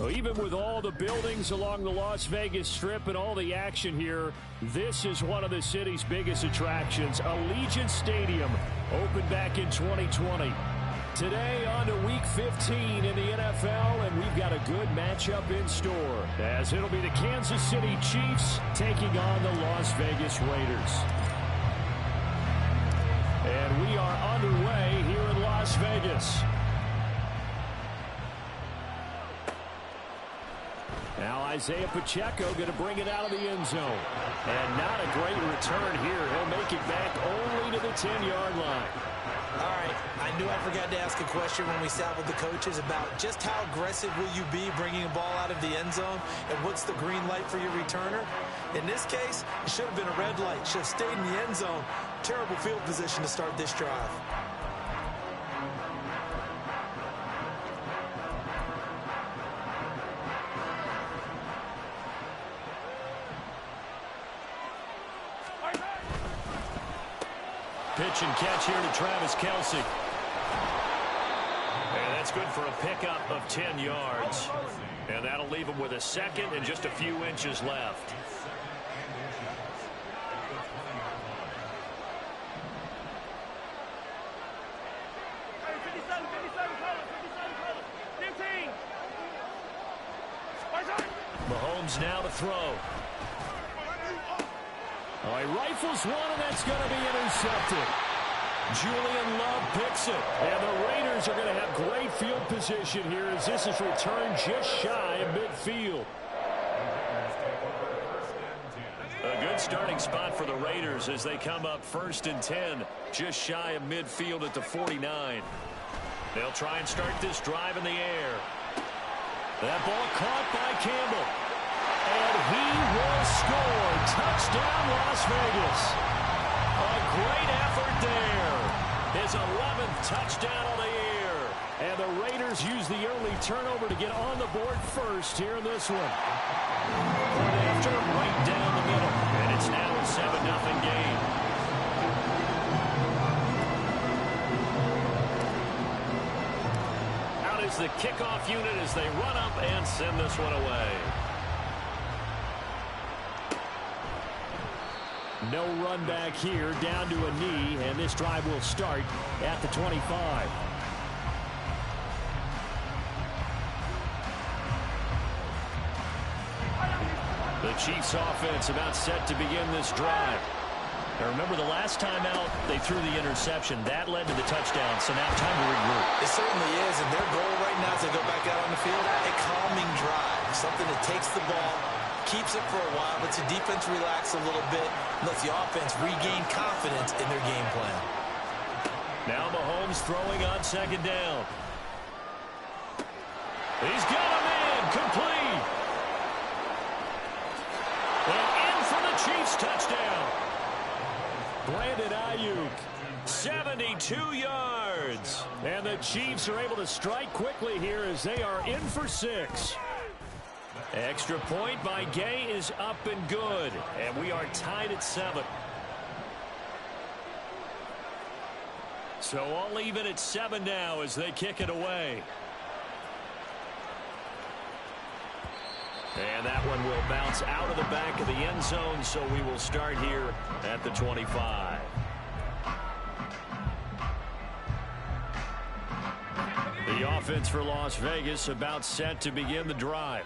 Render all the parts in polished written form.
Well, even with all the buildings along the Las Vegas Strip and all the action here, this is one of the city's biggest attractions. Allegiant Stadium opened back in 2020. Today on to Week 15 in the NFL, and we've got a good matchup in store, as it'll be the Kansas City Chiefs taking on the Las Vegas Raiders. And we are underway here in Las Vegas. Now Isaiah Pacheco going to bring it out of the end zone. And not a great return here. He'll make it back only to the 10-yard line. All right, I knew I forgot to ask a question when we sat with the coaches about just how aggressive will you be bringing a ball out of the end zone, and what's the green light for your returner? In this case, it should have been a red light. Should have stayed in the end zone. Terrible field position to start this drive. Pitch and catch here to Travis Kelce. And that's good for a pickup of 10 yards. And that'll leave him with a second and just a few inches left. Mahomes now to throw. Oh, he rifles one, and that's going to be intercepted. Julian Love picks it. And the Raiders are going to have great field position here as this is returned just shy of midfield. A good starting spot for the Raiders as they come up 1st and 10, just shy of midfield at the 49. They'll try and start this drive in the air. That ball caught by Campbell. And he will score. Touchdown, Las Vegas. A great effort there. His 11th touchdown of the year. And the Raiders use the early turnover to get on the board first here in this one. Point after, right down the middle. And it's now a 7-0 game. Out is the kickoff unit as they run up and send this one away. No run back here, down to a knee, and this drive will start at the 25. The Chiefs offense about set to begin this drive. Now remember, the last time out, they threw the interception. That led to the touchdown, so now time to regroup. It certainly is, and their goal right now is to go back out on the field, a calming drive, something that takes the ball, keeps it for a while, lets the defense relax a little bit, lets the offense regain confidence in their game plan. Now Mahomes throwing on 2nd down. He's got a man, complete. And in for the Chiefs touchdown. Brandon Ayuk, 72 yards. And the Chiefs are able to strike quickly here as they are in for 6. Extra point by Gay is up and good. And we are tied at 7. So all even at 7 now as they kick it away. And that one will bounce out of the back of the end zone, so we will start here at the 25. The offense for Las Vegas about set to begin the drive.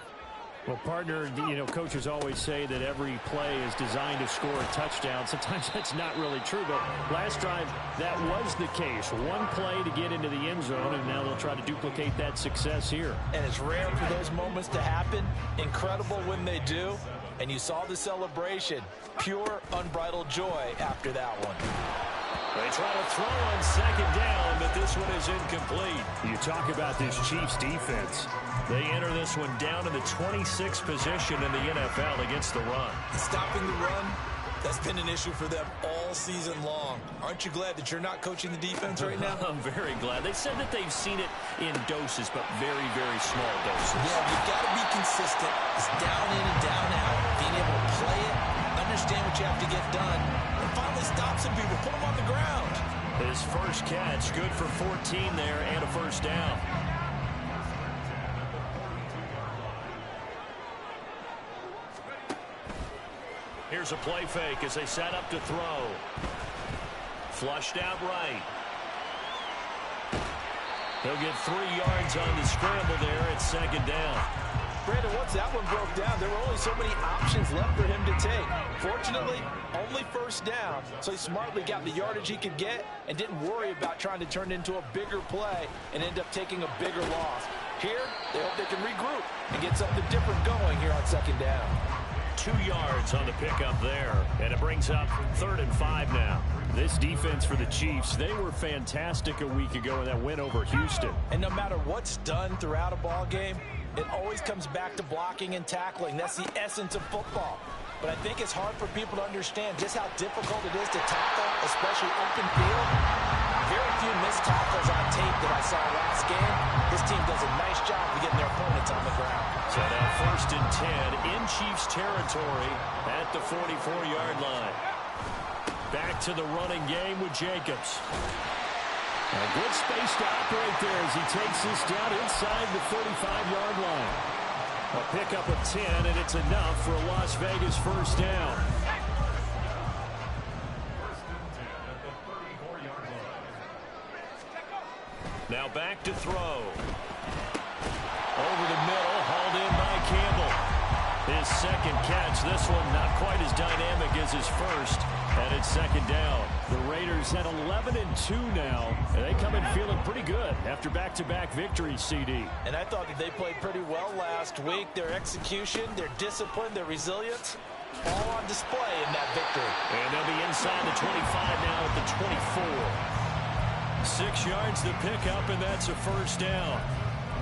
Well, partner, coaches always say that every play is designed to score a touchdown. Sometimes that's not really true, but last drive, that was the case. One play to get into the end zone, and now they'll try to duplicate that success here. And it's rare for those moments to happen. Incredible when they do. And you saw the celebration. Pure, unbridled joy after that one. They try to throw on 2nd down, but this one is incomplete. You talk about this Chiefs defense. They enter this one down in the 26th position in the NFL against the run. Stopping the run, that's been an issue for them all season long. Aren't you glad that you're not coaching the defense right now? I'm very glad. They said that they've seen it in doses, but very, very small doses. Yeah, you've got to be consistent. It's down in and down out. Being able to play it, understand what you have to get done, and finally stop some people, put them on the ground. His first catch, good for 14 there and a 1st down. Here's a play fake as they set up to throw. Flushed out right. He'll get 3 yards on the scramble there at second down. Brandon, once that one broke down, there were only so many options left for him to take. Fortunately, only first down, so he smartly got the yardage he could get and didn't worry about trying to turn it into a bigger play and end up taking a bigger loss. Here, they hope they can regroup and get something different going here on second down. 2 yards on the pickup there, and it brings up 3rd and 5 now. This defense for the Chiefs, they were fantastic a week ago in that win over Houston. And no matter what's done throughout a ball game, it always comes back to blocking and tackling. That's the essence of football. But I think it's hard for people to understand just how difficult it is to tackle, especially open field. Very few missed tackles on tape that I saw last game. This team does a nice job of getting their opponents on the ground. So now 1st and 10 in Chiefs territory at the 44-yard line. Back to the running game with Jacobs. A good space to operate there as he takes this down inside the 35-yard line. A pickup of 10, and it's enough for a Las Vegas first down. Now back to throw. Over the middle, hauled in by Campbell. His second catch, this one not quite as dynamic as his first. And it's second down. The Raiders at 11-2 now, and they come in feeling pretty good after back-to-back victories, CD. And I thought that they played pretty well last week. Their execution, their discipline, their resilience, all on display in that victory. And they'll be inside the 25 now at the 24. 6 yards to pick up, and that's a first down.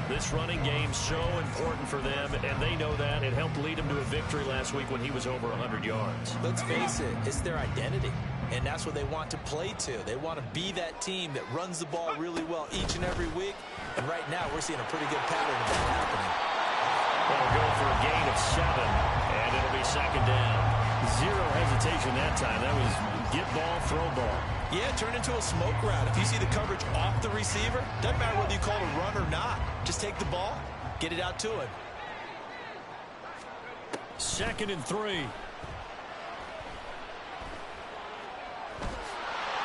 This running game's so important for them, and they know that. It helped lead them to a victory last week when he was over 100 yards. Let's face it, it's their identity, and that's what they want to play to. They want to be that team that runs the ball really well each and every week, and right now we're seeing a pretty good pattern of that happening. They'll go for a gain of 7, and it'll be second down. Zero hesitation that time. That was get ball, throw ball. Yeah, turn into a smoke route. If you see the coverage off the receiver, doesn't matter whether you call it a run or not. Just take the ball, get it out to him. 2nd and 3.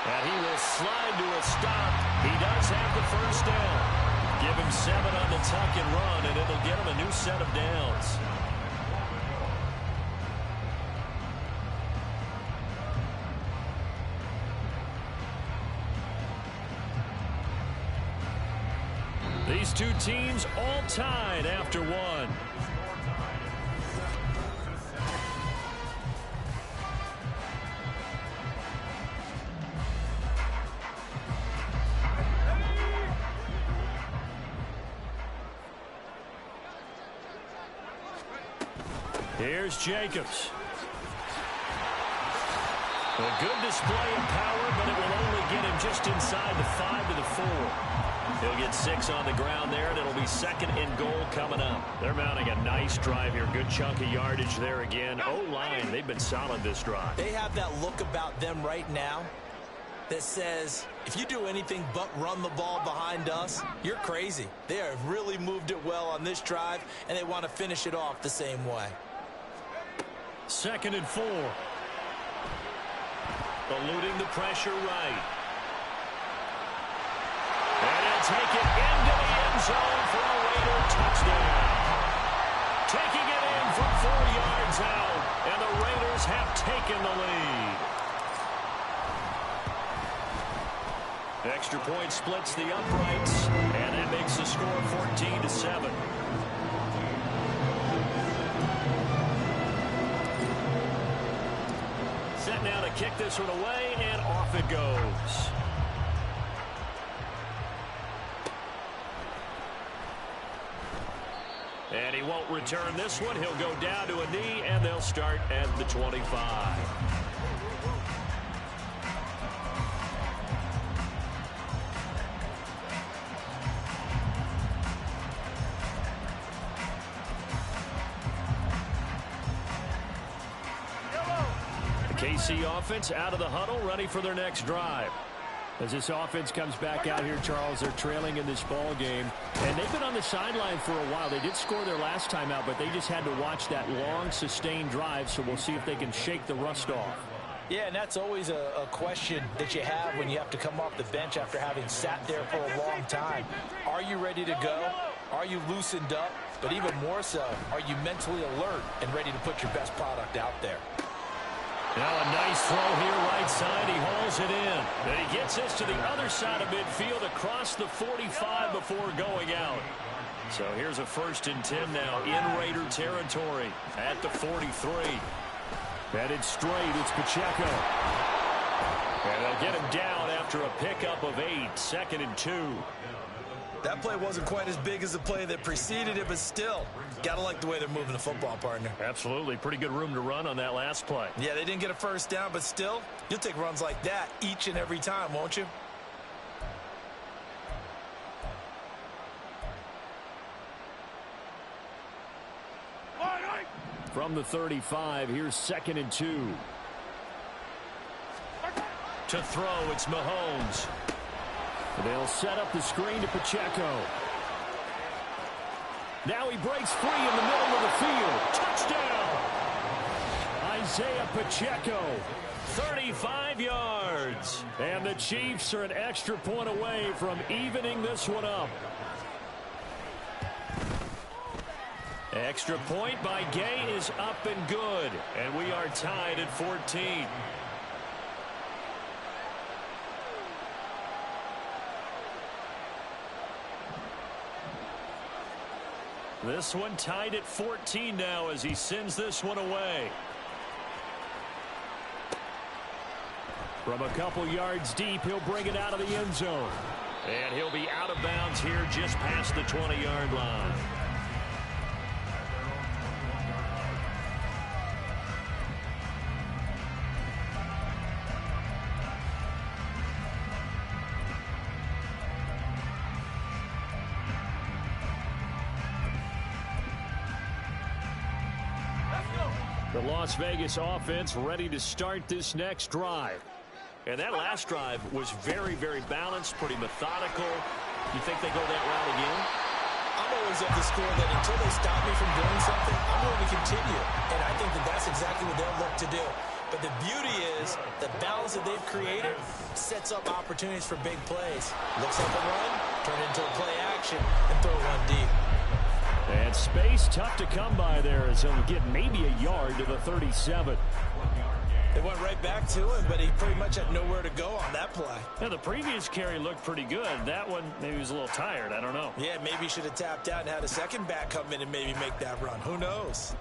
And he will slide to a stop. He does have the first down. Give him 7 on the tuck and run, and it'll get him a new set of downs. These two teams all tied after one. Here's Jacobs. A good display of power, but it will only get him just inside the 5 to the 4. He'll get 6 on the ground there, and it'll be 2nd and goal coming up. They're mounting a nice drive here. Good chunk of yardage there again. O-line, they've been solid this drive. They have that look about them right now that says, if you do anything but run the ball behind us, you're crazy. They have really moved it well on this drive, and they want to finish it off the same way. 2nd and 4. Eluding the pressure right. And he'll take it into the end zone for a Raider touchdown. Taking it in from 4 yards out, and the Raiders have taken the lead. Extra point splits the uprights, and that makes the score 14-7. Set now to kick this one away, and off it goes. And he won't return this one. He'll go down to a knee, and they'll start at the 25. The KC offense out of the huddle, ready for their next drive. As this offense comes back out here, Charles, they're trailing in this ball game. And they've been on the sideline for a while. They did score their last time out, but they just had to watch that long, sustained drive. So we'll see if they can shake the rust off. Yeah, and that's always a question that you have when you have to come off the bench after having sat there for a long time. Are you ready to go? Are you loosened up? But even more so, are you mentally alert and ready to put your best product out there? Now a nice throw here right side. He hauls it in. And he gets this to the other side of midfield across the 45 before going out. So here's a 1st and 10 now in Raider territory at the 43. Headed straight, it's Pacheco. And they'll get him down after a pickup of 8, 2nd and 2. That play wasn't quite as big as the play that preceded it, but still, got to like the way they're moving the football, partner. Absolutely. Pretty good room to run on that last play. Yeah, they didn't get a first down, but still, you'll take runs like that each and every time, won't you? From the 35, here's 2nd and 2. To throw, it's Mahomes. They'll set up the screen to Pacheco. Now he breaks free in the middle of the field. Touchdown! Isaiah Pacheco, 35 yards. And the Chiefs are an extra point away from evening this one up. Extra point by Gay is up and good. And we are tied at 14. This one tied at 14 now as he sends this one away. From a couple yards deep, he'll bring it out of the end zone. And he'll be out of bounds here just past the 20-yard line. The Las Vegas offense ready to start this next drive. And that last drive was very, very balanced, pretty methodical. You think they go that route again? I'm always of the score that until they stop me from doing something, I'm going to continue. And I think that that's exactly what they'll look to do. But the beauty is the balance that they've created sets up opportunities for big plays. Looks like a run, turn it into a play action, and throw one deep. And space tough to come by there as he'll get maybe a yard to the 37. They went right back to him, but he pretty much had nowhere to go on that play. Now, the previous carry looked pretty good. That one, maybe he was a little tired. I don't know. Yeah, maybe he should have tapped out and had a second back come in and maybe make that run. Who knows?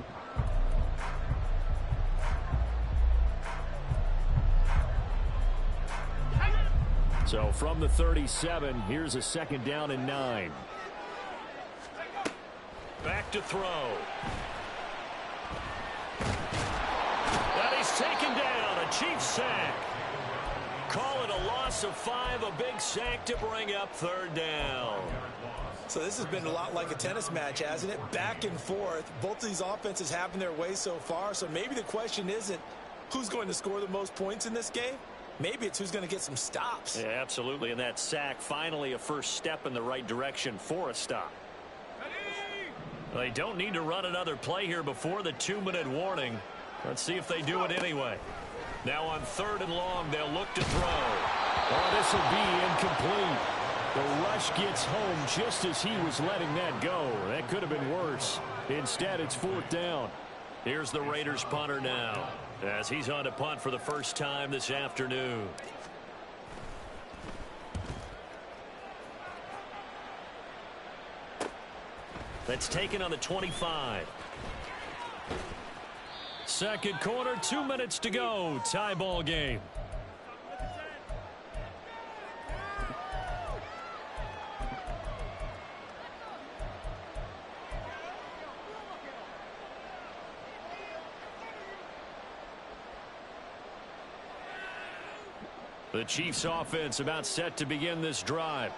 So from the 37, here's a 2nd down and 9. Back to throw. And he's taken down. A Chiefs sack. Call it a loss of 5. A big sack to bring up 3rd down. So this has been a lot like a tennis match, hasn't it? Back and forth. Both of these offenses having their way so far. So maybe the question isn't who's going to score the most points in this game. Maybe it's who's going to get some stops. Yeah, absolutely. And that sack, finally a first step in the right direction for a stop. They don't need to run another play here before the 2-minute warning. Let's see if they do it anyway. Now on 3rd and long, they'll look to throw. Oh, this will be incomplete. The rush gets home just as he was letting that go. That could have been worse. Instead, it's 4th down. Here's the Raiders punter now as he's on to punt for the first time this afternoon. That's taken on the 25. Second quarter, 2 minutes to go. Tie ball game. The Chiefs offense about set to begin this drive.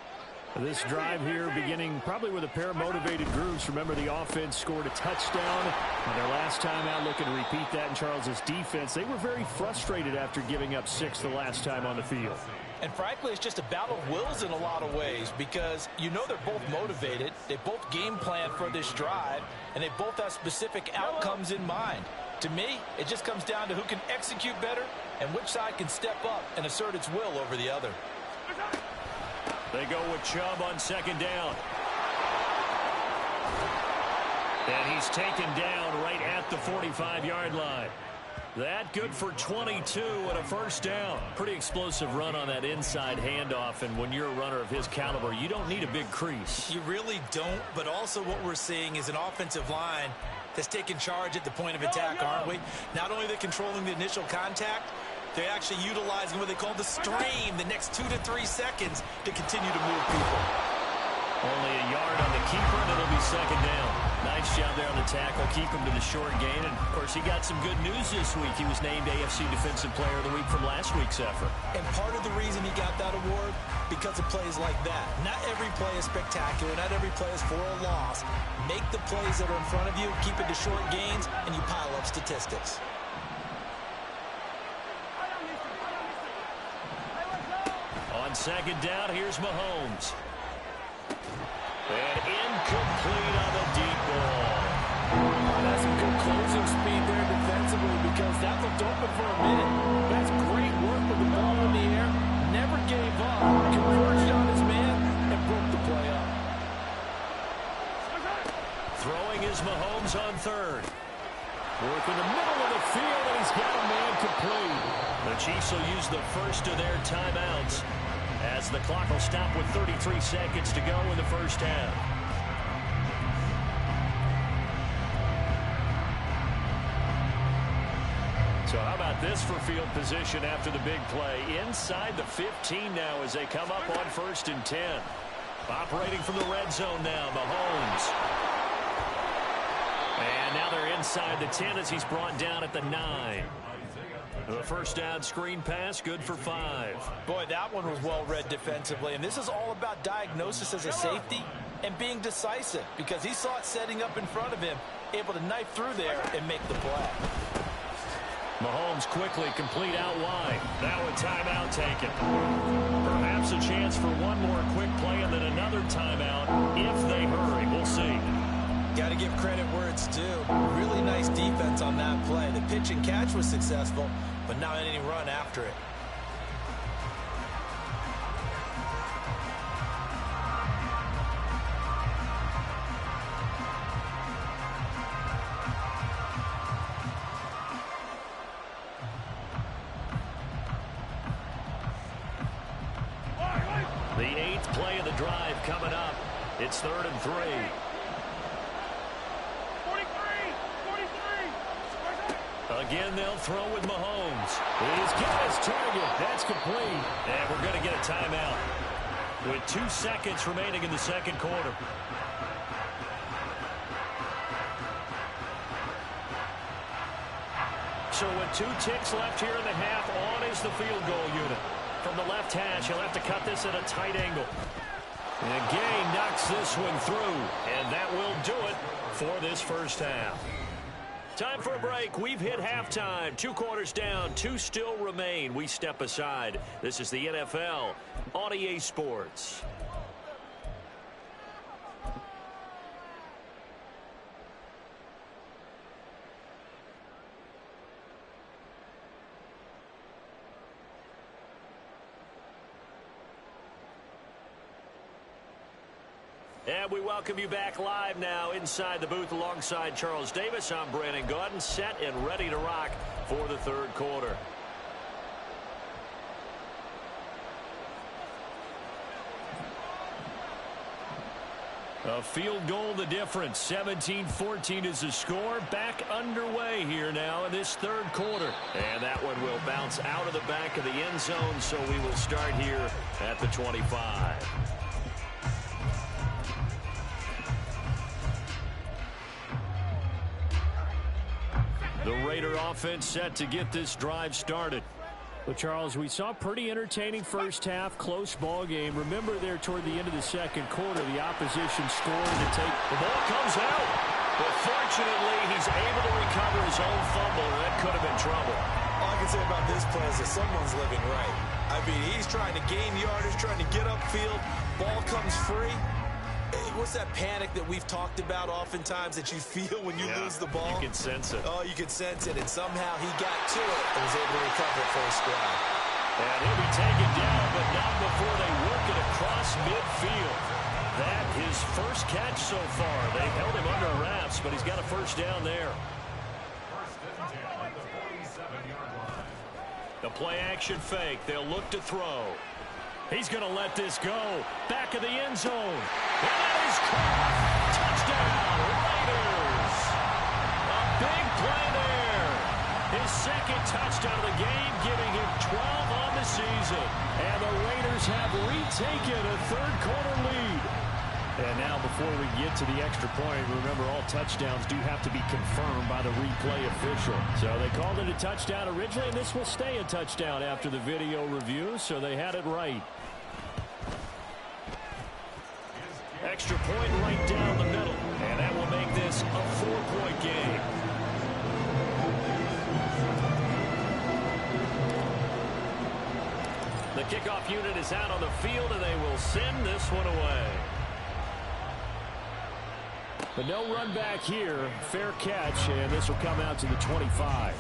This drive here beginning probably with a pair of motivated groups. Remember, the offense scored a touchdown on their last time out. Looking to repeat that in Charles's defense. They were very frustrated after giving up 6 the last time on the field. And frankly, it's just a battle of wills in a lot of ways because you know they're both motivated. They both game plan for this drive, and they both have specific outcomes in mind. To me, it just comes down to who can execute better and which side can step up and assert its will over the other. They go with Chubb on second down. And he's taken down right at the 45-yard line. That good for 22 and a first down. Pretty explosive run on that inside handoff, and when you're a runner of his caliber, you don't need a big crease. You really don't, but also what we're seeing is an offensive line that's taking charge at the point of attack, aren't we? Not only are they controlling the initial contact, they're actually utilizing what they call the stream, the next 2 to 3 seconds to continue to move people. Only a yard on the keeper, and it'll be second down. Nice job there on the tackle. Keep him to the short gain. And, of course, he got some good news this week. He was named AFC Defensive Player of the Week from last week's effort. And part of the reason he got that award, because of plays like that. Not every play is spectacular. Not every play is for a loss. Make the plays that are in front of you, keep it to short gains, and you pile up statistics. On second down, here's Mahomes. And incomplete on the deep ball. That's some good closing speed there defensively because that looked open for a minute. That's great work with the ball in the air. Never gave up. Converged on his man and broke the play up. Throwing is Mahomes on third. Work in the middle of the field, and he's got a man complete. The Chiefs will use the first of their timeouts as the clock will stop with 33 seconds to go in the first half. So how about this for field position after the big play? Inside the 15 now as they come up on 1st and 10. Operating from the red zone now, Mahomes. And now they're inside the 10 as he's brought down at the 9. The first down screen pass, good for 5. Boy, that one was well read defensively. And this is all about diagnosis as a safety and being decisive because he saw it setting up in front of him, able to knife through there and make the play. Mahomes quickly complete out wide. Now a timeout taken. Perhaps a chance for one more quick play and then another timeout if they hurry. We'll see. Got to give credit where it's due. Really nice defense on that play. The pitch and catch was successful, but not any run after it. The 8th play of the drive coming up. It's 3rd and 3. Again, they'll throw with Mahomes. He's got his target. That's complete. And we're going to get a timeout with 2 seconds remaining in the second quarter. So with 2 ticks left here in the half, on is the field goal unit. From the left hash, he'll have to cut this at a tight angle. And Gay knocks this one through. And that will do it for this first half. Time for a break. We've hit halftime. 2 quarters down. 2 still remain. We step aside. This is the NFL on EA Sports. And we welcome you back live now inside the booth alongside Charles Davis. I'm Brandon Gaudin, set and ready to rock for the 3rd quarter. A field goal the difference. 17-14 is the score. Back underway here now in this 3rd quarter. And that one will bounce out of the back of the end zone, so we will start here at the 25. The Raider offense set to get this drive started. Well, Charles, we saw a pretty entertaining first half, close ball game. Remember there toward the end of the second quarter, the opposition scored to take. The ball comes out. But fortunately, he's able to recover his own fumble, or that could have been trouble. All I can say about this play is that someone's living right. I mean, he's trying to gain yardage, trying to get upfield. Ball comes free. What's that panic that we've talked about oftentimes that you feel when you lose the ball? You can sense it. Oh, you can sense it, and somehow he got to it and was able to recover it for a squad. And he'll be taken down, but not before they work it across midfield. That his first catch so far. They've held him under wraps, but he's got a first down there. The play action fake. They'll look to throw. He's going to let this go. Back of the end zone. And that is caught. Touchdown, Raiders. A big play there. His second touchdown of the game, giving him 12 on the season. And the Raiders have retaken a third-quarter lead. And now, before we get to the extra point, remember, all touchdowns do have to be confirmed by the replay official. So they called it a touchdown originally, and this will stay a touchdown after the video review, so they had it right. Extra point right down the middle, and that will make this a 4-point game. The kickoff unit is out on the field, and they will send this one away. But no run back here. Fair catch, and this will come out to the 25.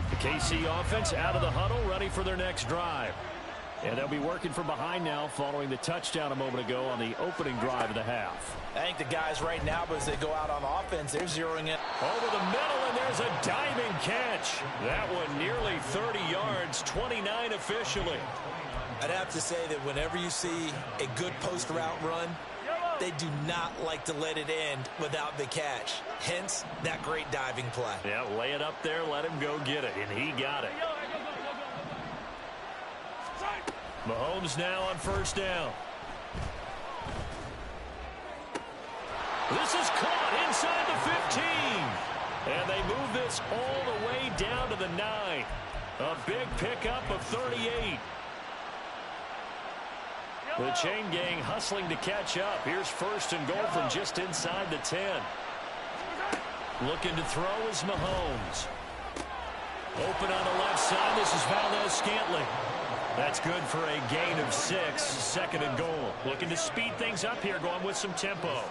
The KC offense out of the huddle, ready for their next drive. And they'll be working from behind now following the touchdown a moment ago on the opening drive of the half. I think the guys right now, but as they go out on offense, they're zeroing it over the middle, and there's a diving catch. That one nearly 30 yards, 29 officially. I'd have to say that whenever you see a good post route run, they do not like to let it end without the catch. Hence, that great diving play. Yeah, lay it up there, let him go get it, and he got it. Mahomes now on first down. This is caught inside the 15. And they move this all the way down to the 9. A big pickup of 38. The chain gang hustling to catch up. Here's first and goal from just inside the 10. Looking to throw is Mahomes. Open on the left side. This is Valdez-Scantling. That's good for a gain of 6, second and goal. Looking to speed things up here, going with some tempo.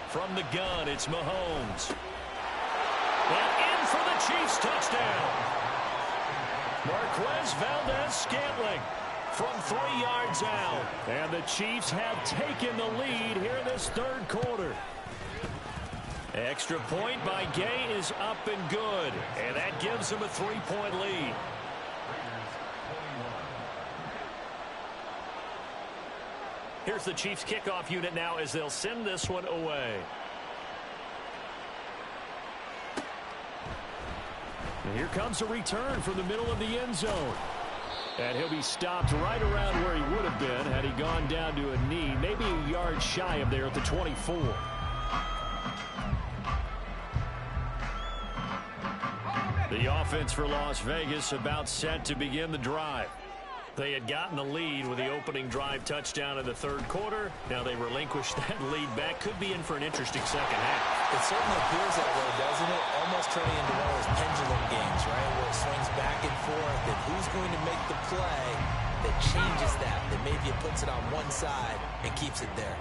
From the gun, it's Mahomes. And in for the Chiefs touchdown. Marquez Valdez-Scantling from 3 yards out. And the Chiefs have taken the lead here in this third quarter. Extra point by Gay is up and good. And that gives them a 3-point lead. Here's the Chiefs kickoff unit now as they'll send this one away. And here comes a return from the middle of the end zone. And he'll be stopped right around where he would have been had he gone down to a knee, maybe a yard shy of there at the 24. The offense for Las Vegas about set to begin the drive. They had gotten the lead with the opening drive touchdown in the third quarter. Now they relinquish that lead back. Could be in for an interesting second half. It certainly appears that way, doesn't it? Almost turning into one of those pendulum games, right? Where it swings back and forth, and who's going to make the play that changes that maybe it puts it on one side and keeps it there.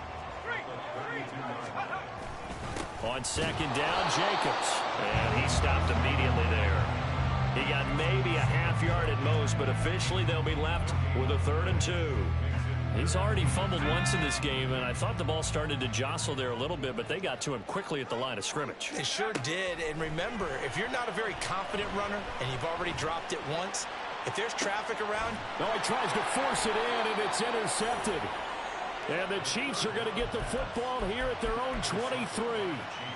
On second down, Jacobs. And he stopped immediately there. He got maybe a half yard at most, but officially they'll be left with a 3rd and 2. He's already fumbled once in this game, and I thought the ball started to jostle there a little bit, but they got to him quickly at the line of scrimmage. They sure did, and remember, if you're not a very confident runner and you've already dropped it once, if there's traffic around... No, he tries to force it in, and it's intercepted. And the Chiefs are going to get the football here at their own 23.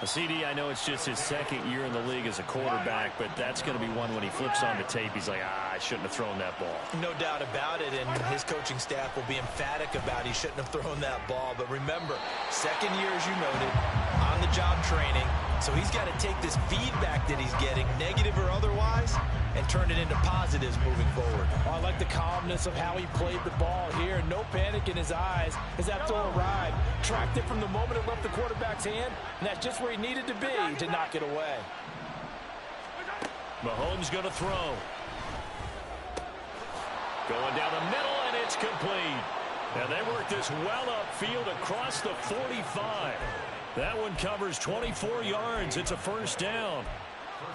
CD, I know it's just his second year in the league as a quarterback, but that's going to be one when he flips on the tape. He's like, I shouldn't have thrown that ball. No doubt about it, and his coaching staff will be emphatic about he shouldn't have thrown that ball. But remember, second year, as you noted, on-the-job training. So he's got to take this feedback that he's getting, negative or otherwise, and turn it into positives moving forward. Oh, I like the calmness of how he played the ball here. No panic in his eyes as that throw arrived. Tracked it from the moment it left the quarterback's hand, and that's just where he needed to be to knock it away. Mahomes going to throw. Going down the middle, and it's complete. And they work this well upfield across the 45. That one covers 24 yards. It's a first down.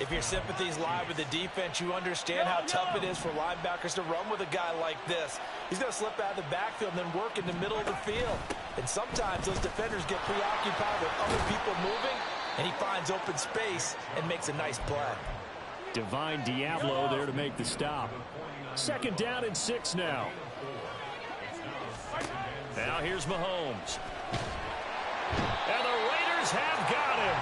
If your sympathies lie with the defense, you understand how tough it is for linebackers to run with a guy like this. He's going to slip out of the backfield and then work in the middle of the field. And sometimes those defenders get preoccupied with other people moving, and he finds open space and makes a nice play. Divine Diablo there to make the stop. Second down and 6 now. Now here's Mahomes. And the Raiders have got him.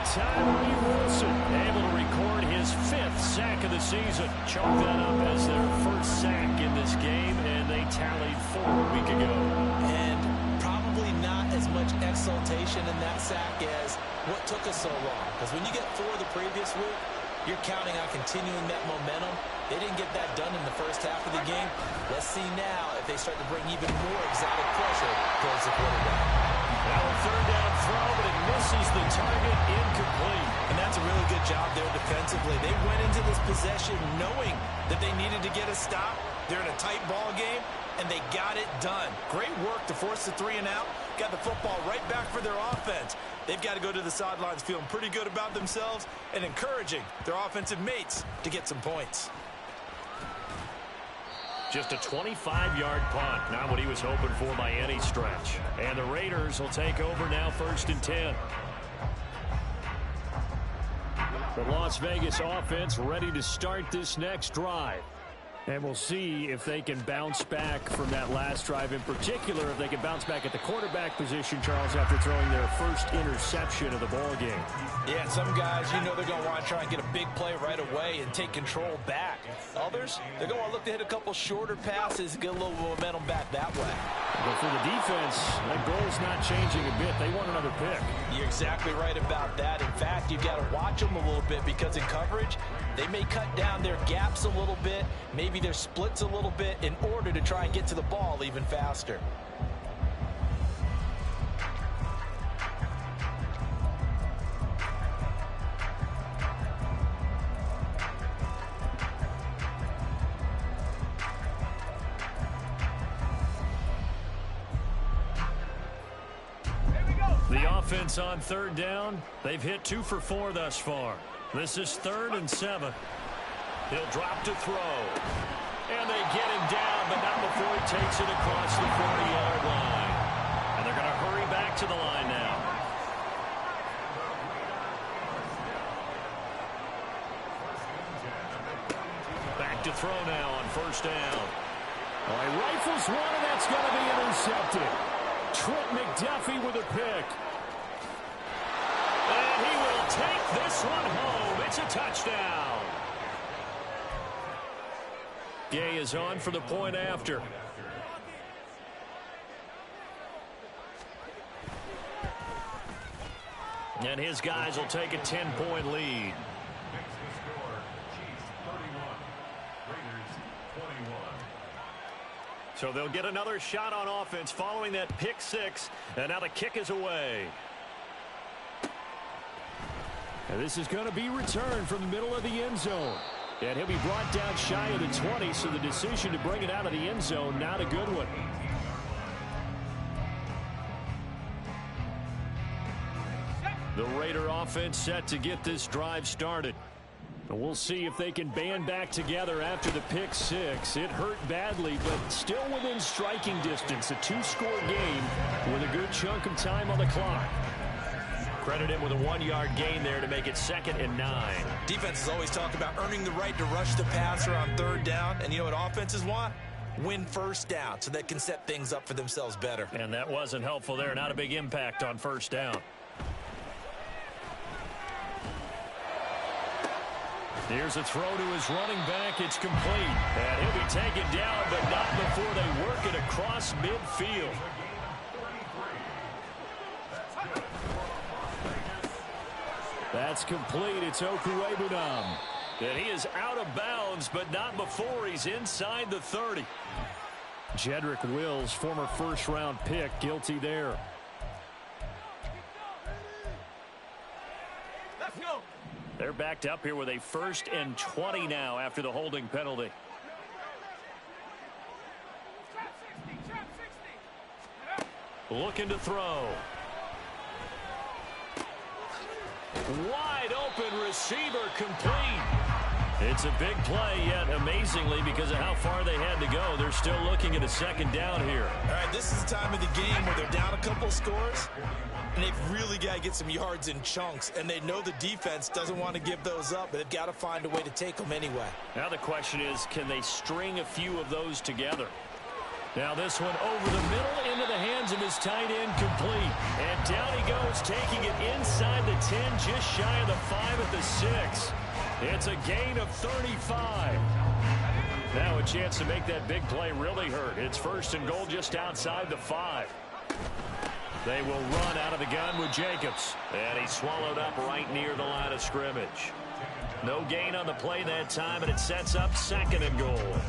Tyree Wilson able to record his 5th sack of the season. Chalk that up as their first sack in this game, and they tallied 4 a week ago. And probably not as much exultation in that sack as what took us so long. Because when you get 4 the previous week, you're counting on continuing that momentum. They didn't get that done in the first half of the game. Let's see now if they start to bring even more exotic pressure towards the quarterback. Now a third down throw, but it misses the target, incomplete. And that's a really good job there defensively. They went into this possession knowing that they needed to get a stop. They're in a tight ball game, and they got it done. Great work to force the 3 and out. Got the football right back for their offense. They've got to go to the sidelines feeling pretty good about themselves and encouraging their offensive mates to get some points. Just a 25-yard punt. Not what he was hoping for by any stretch. And the Raiders will take over now, 1st and 10. The Las Vegas offense ready to start this next drive. And we'll see if they can bounce back from that last drive, in particular if they can bounce back at the quarterback position, Charles, after throwing their first interception of the ball game. Yeah, and some guys, you know they're going to want to try and get a big play right away and take control back. Others, they're going to look to hit a couple shorter passes and get a little momentum back that way. But for the defense, that goal's not changing a bit. They want another pick. You're exactly right about that. In fact, you've got to watch them a little bit because in coverage, they may cut down their gaps a little bit, maybe their splits a little bit in order to try and get to the ball even faster. The offense on 3rd down, they've hit 2 for 4 thus far. This is 3rd and 7. He'll drop to throw. And they get him down, but not before he takes it across the 40-yard line. And they're going to hurry back to the line now. Back to throw now on 1st down. Well, he rifles one, and that's going to be intercepted. Trent McDuffie with a pick. And he will take this one home. It's a touchdown. Gay is on for the point after. And his guys will take a 10-point lead. So they'll get another shot on offense following that pick 6. And now the kick is away. And this is going to be returned from the middle of the end zone. And he'll be brought down shy of the 20, so the decision to bring it out of the end zone, not a good one. The Raider offense set to get this drive started. And we'll see if they can band back together after the pick 6. It hurt badly, but still within striking distance. A 2-score game with a good chunk of time on the clock. Credit him with a 1-yard gain there to make it 2nd and 9. Defenses always talk about earning the right to rush the passer on 3rd down. And you know what offenses want? Win 1st down so they can set things up for themselves better. And that wasn't helpful there. Not a big impact on 1st down. Here's a throw to his running back. It's complete. And he'll be taken down, but not before they work it across midfield. That's complete. It's Okuwebunam. And he is out of bounds, but not before he's inside the 30. Jedrick Wills, former first-round pick, guilty there. Let's go. They're backed up here with a 1st and 20 now after the holding penalty. Looking to throw. Wide open receiver, complete. It's a big play, yet amazingly, because of how far they had to go, they're still looking at a 2nd down here. All right, this is the time of the game where they're down a couple scores, and they've really got to get some yards in chunks, and they know the defense doesn't want to give those up, but they've got to find a way to take them anyway. Now the question is, can they string a few of those together? Now this one over the middle into the hands of his tight end, complete. And down he goes, taking it inside the 10, just shy of the 5 at the 6. It's a gain of 35. Now a chance to make that big play really hurt. It's 1st and goal just outside the 5. They will run out of the gun with Jacobs. And he's swallowed up right near the line of scrimmage. No gain on the play that time, and it sets up 2nd and goal.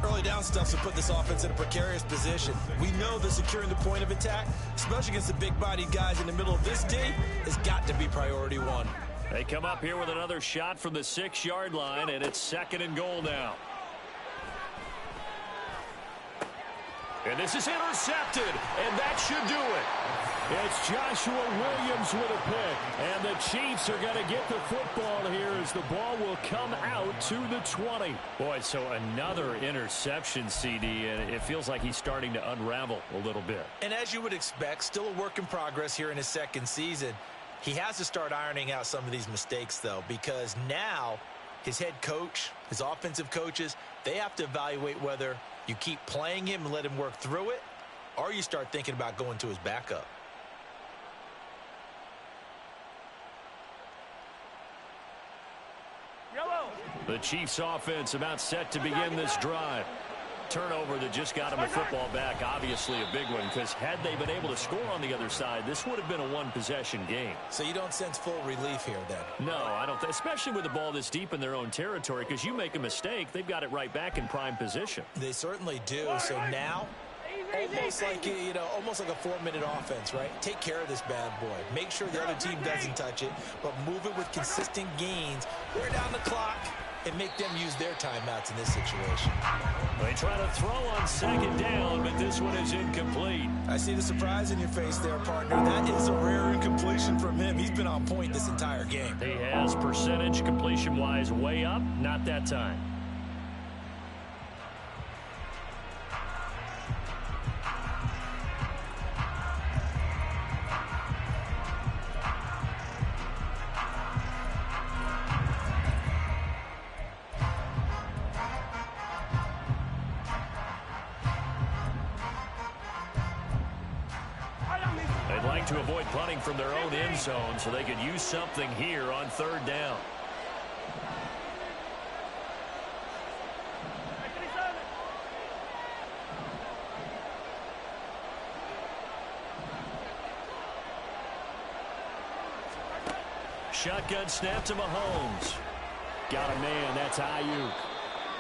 Early down stuff to put this offense in a precarious position. We know that securing the point of attack, especially against the big-bodied guys in the middle of this D, has got to be priority 1. They come up here with another shot from the 6-yard line, and it's 2nd and goal now. And this is intercepted, and that should do it. It's Joshua Williams with a pick, and the Chiefs are going to get the football here as the ball will come out to the 20. Boy, so another interception, CD, and it feels like he's starting to unravel a little bit. And as you would expect, still a work in progress here in his 2nd season. He has to start ironing out some of these mistakes, though, because now his head coach, his offensive coaches, they have to evaluate whether you keep playing him and let him work through it, or you start thinking about going to his backup. The Chiefs offense about set to begin this drive. Turnover that just got him a football back, obviously a big one, because had they been able to score on the other side, this would have been a 1-possession game. So you don't sense full relief here then? No, I don't, especially with the ball this deep in their own territory, because you make a mistake, they've got it right back in prime position. They certainly do. So now, almost like a 4-minute offense, right? Take care of this bad boy. Make sure the other team doesn't touch it, but move it with consistent gains. Wear down the clock and make them use their timeouts in this situation. They try to throw on 2nd down, but this one is incomplete. I see the surprise in your face there, partner. That is a rare incompletion from him. He's been on point this entire game. He has percentage completion-wise way up, not that time. To avoid punting from their own end zone so they could use something here on 3rd down. Shotgun snap to Mahomes. Got a man, that's Ayuk.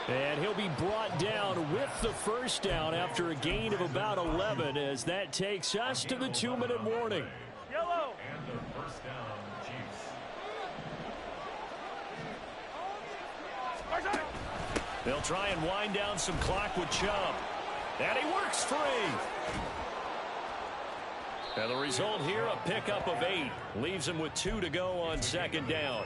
And he'll be brought down with the 1st down after a gain of about 11 as that takes us to the 2-minute warning. Yellow. They'll try and wind down some clock with Chubb. And he works free. And the result here, a pickup of 8. Leaves him with 2 to go on 2nd down.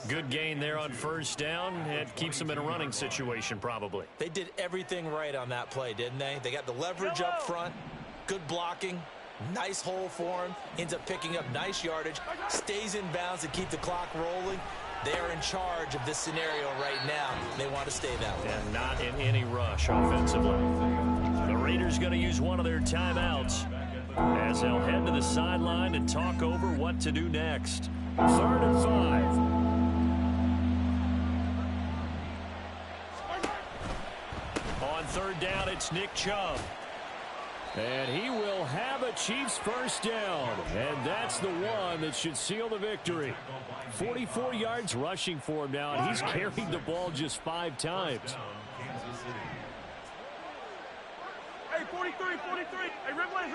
Good gain there on 1st down. It keeps them in a running situation probably. They did everything right on that play, didn't they? They got the leverage up front, good blocking, nice hole for him, ends up picking up nice yardage, stays in bounds to keep the clock rolling. They are in charge of this scenario right now. They want to stay that way. And not in any rush offensively. The Raiders going to use one of their timeouts as they'll head to the sideline and talk over what to do next. 3rd and 5. On 3rd down, it's Nick Chubb. And he will have a Chiefs first down. And that's the one that should seal the victory. 44 yards rushing for him now, and he's carried the ball just 5 times. Hey, 43. Hey, Ridley.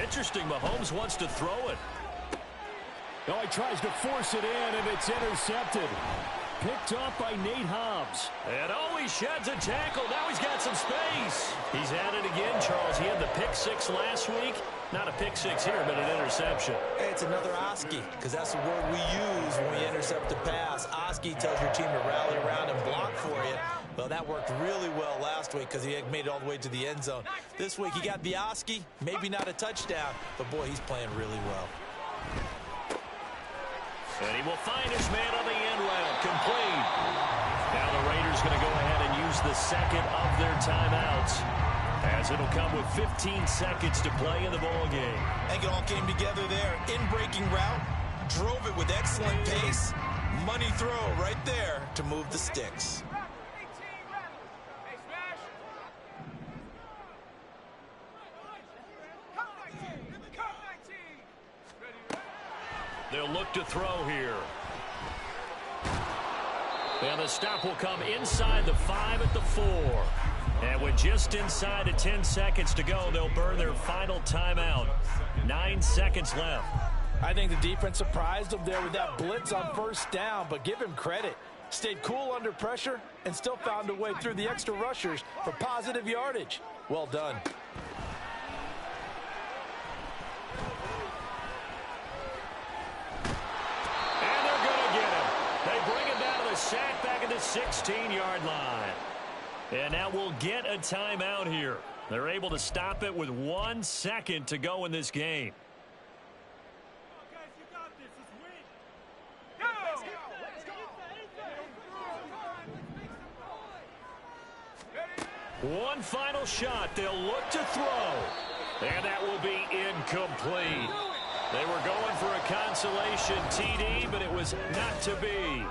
Interesting. Mahomes wants to throw it. Oh, he tries to force it in, and it's intercepted. Picked off by Nate Hobbs. And he sheds a tackle. Now he's got some space. He's at it again, Charles. He had the pick 6 last week. Not a pick 6 here, but an interception. Hey, it's another Oski, because that's the word we use when we intercept the pass. Oski tells your team to rally around and block for you. Well, that worked really well last week because he had made it all the way to the end zone. This week, he got the Oski, maybe not a touchdown, but, boy, he's playing really well. And he will find his man on the end route. Complete. Now the Raiders going to go ahead and use the second of their timeouts, as it'll come with 15 seconds to play in the ball game. I think it all came together there. In-breaking route, drove it with excellent pace. Money throw right there to move the sticks. They'll look to throw here. And the stop will come inside the 5 at the 4. And with just inside of 10 seconds to go, they'll burn their final timeout. 9 seconds left. I think the defense surprised them there with that blitz on first down, but give him credit. Stayed cool under pressure and still found a way through the extra rushers for positive yardage. Well done. Sack back at the 16-yard line. And now we'll get a timeout here. They're able to stop it with 1 second to go in this game. One final shot. They'll look to throw. And that will be incomplete. They were going for a consolation TD, but it was not to be.